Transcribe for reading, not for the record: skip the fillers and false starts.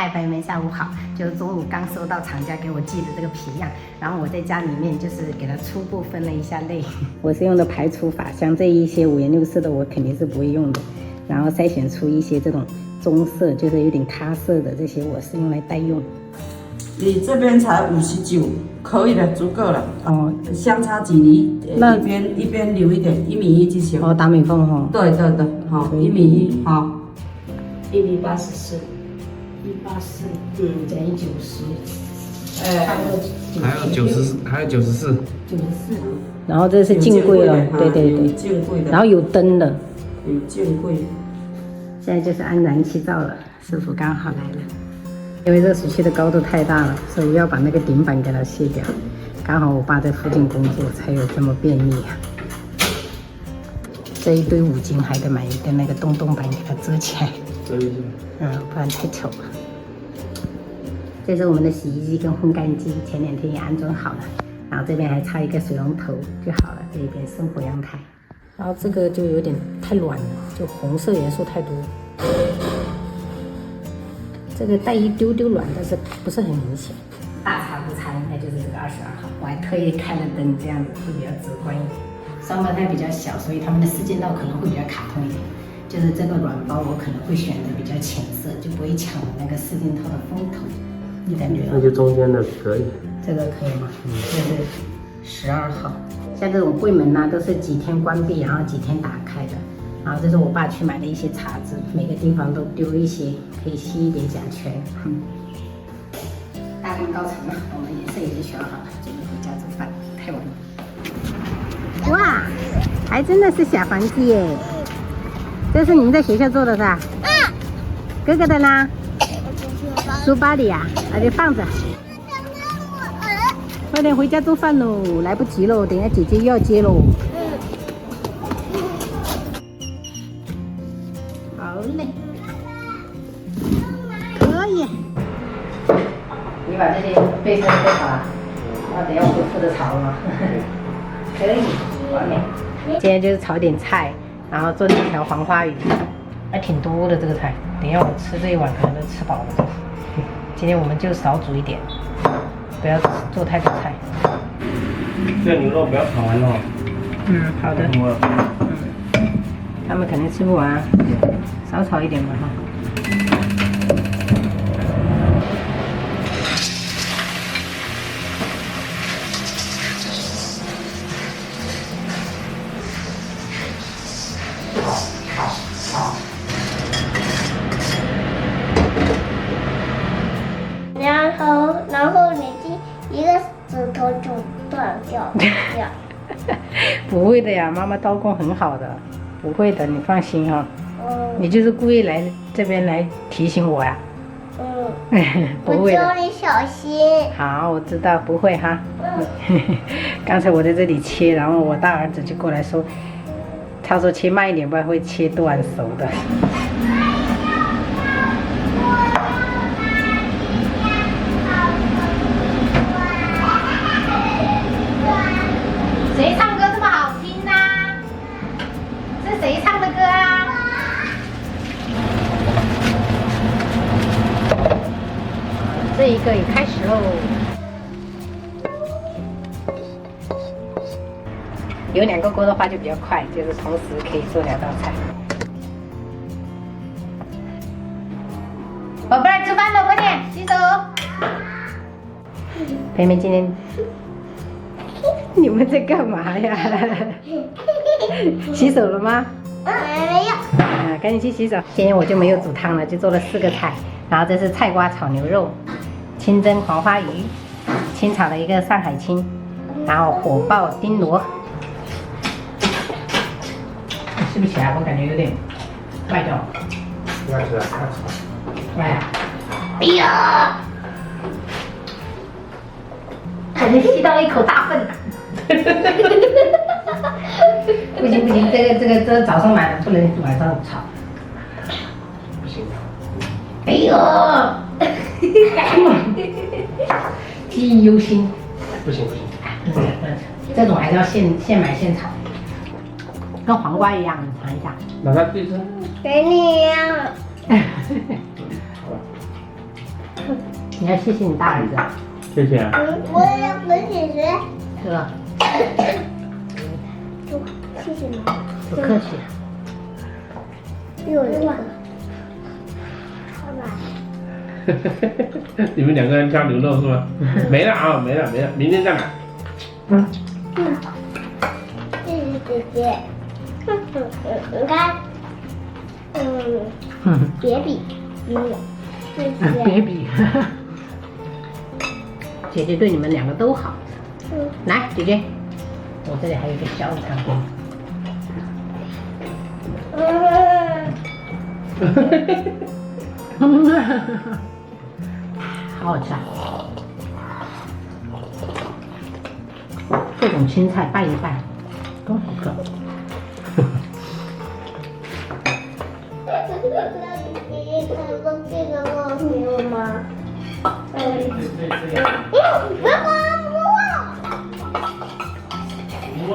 嗨，朋友们，下午好！就是中午刚收到厂家给我寄的这个皮样，然后我在家里面就是给它初步分了一下类。我是用的排除法，像这一些五颜六色的我肯定是不会用的，然后筛选出一些这种棕色，就是有点咖色的这些，我是用来代用。你这边才59，可以了，足够了。哦，相差几厘？那一边留一点，1.1米就行。哦，打美缝哈。对，好，1.1米，好，1.84米，184，减以90，还有94，然后这是镜柜了，对，镜柜的，然后有灯的，有镜柜。现在就是安燃气灶了，师傅刚好来了。因为热水器的高度太大了，所以要把那个顶板给它卸掉。刚好我爸在附近工作，才有这么便利啊。这一堆五金还得买一个那个洞板给它遮起来，遮一下，不然太丑了。这是我们的洗衣机跟烘干机，前2天也安装好了，然后这边还插一个水龙头就好了。这一边生活阳台，然后这个就有点太软了，就红色元素太多。这个带一丢丢软，但是不是很明显。大差不差，应该就是这个22号。我还特意开了灯，这样子会比较直观一点。双胞胎比较小，所以他们的四件套可能会比较卡通一点。就是这个软包，我可能会选的比较浅色，就不会抢了那个四件套的风头。你感觉？那就中间的可以。这个可以吗？这是12号。像这种柜门呢，都是几天关闭，然后几天打开的。然后这是我爸去买的一些茶渍，每个地方都丢一些，可以吸一点甲醛。大功告成了，我们颜色已经选好了，准备回家做饭，太晚了。哇，还真的是小房子耶！这是你们在学校做的是吧？哥哥的呢？书包里呀，就放着。快点回家做饭喽，来不及喽，等一下姐姐又要接喽。好嘞，可以。你把这些备菜备好了，那等下我就负责炒了。可以，完美。今天就是炒点菜，然后做2条黄花鱼，还挺多的这个菜。等一下我吃这一碗可能都吃饱了。今天我们就少煮一点，不要做太多菜。这牛肉不要炒完哦。好的。他们肯定吃不完，少炒一点吧哈。然后你一个指头就断掉。不会的呀，妈妈刀工很好的，不会的，你放心哈。你就是故意来这边来提醒我呀？不会的。我叫你小心。好，我知道，不会哈。刚才我在这里切，然后我大儿子就过来说，他说切慢一点，不然会切断手的。谁唱歌这么好听呢？是谁唱的歌啊？这一个也开始喽。有2个锅的话就比较快，就是同时可以做2道菜。宝贝儿，吃饭了，快点洗手。培培今天。你们在干嘛呀？洗手了吗？没有。赶紧去洗手。今天我就没有煮汤了，就做了4个菜。然后这是菜瓜炒牛肉，清蒸黄花鱼，清炒了一个上海青，然后火爆丁螺。吃不起来，我感觉有点外掉。应该是太炒。外啊！哎呀！感觉吸到一口大粪。不行，这个早上买的，不能晚上炒。不行。哎呦！记忆犹新。不行。这种还是要现买现炒，跟黄瓜一样，你尝一下。拿它对着。给你呀。你要谢谢你大儿子，谢谢啊。我也要跟姐姐。是吧？谢谢妈。不客气。又一个。拜拜。你们两个人挑牛肉是吗？没了啊，没了，明天再买。谢谢姐姐。你看，别比，谢谢。别比，姐姐对你们两个都好。来，姐姐，我这里还有一个小午餐给你。好好吃啊！各种青菜拌一拌，多好吃。你看到这个肉给我吗？不要管我！